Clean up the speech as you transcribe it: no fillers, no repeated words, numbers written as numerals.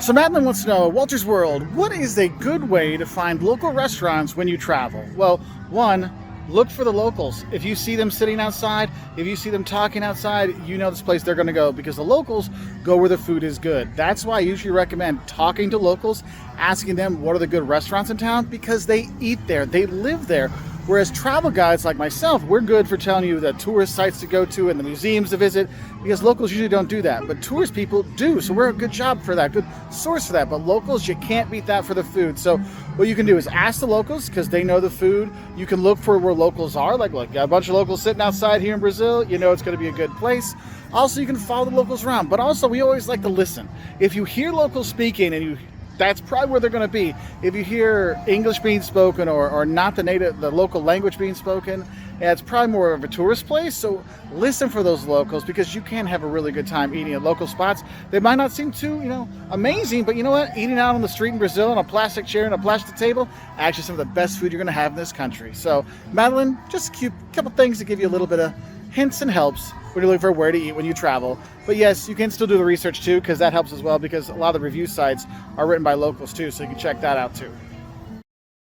So Madeline wants to know, Wolters World, what is a good way to find local restaurants when you travel? Well, one, look for the locals. If you see them sitting outside, if you see them talking outside, you know this place they're going to go, because the locals go where the food is good. That's why I usually recommend talking to locals, asking them what are the good restaurants in town, because they eat there, they live there. Whereas travel guides like myself, we're good for telling you the tourist sites to go to and the museums to visit, because locals usually don't do that. But tourist people do, so we're a good job for that, good source for that. But locals, you can't beat that for the food. So what you can do is ask the locals, because they know the food. You can look for where locals are, like look, got a bunch of locals sitting outside here in Brazil, you know it's going to be a good place. Also, you can follow the locals around, but also we always like to listen. If you hear locals speaking and that's probably where they're going to be. If you hear English being spoken or not the local language being spoken, yeah, it's probably more of a tourist place. So listen for those locals, because you can have a really good time eating at local spots. They might not seem too, amazing, but you know what? Eating out on the street in Brazil on a plastic chair and a plastic table, actually some of the best food you're going to have in this country. So Madeline, just a couple things to give you a little bit of hints and helps when you're looking for where to eat when you travel. But yes, you can still do the research too, because that helps as well, because a lot of the review sites are written by locals too, so you can check that out too.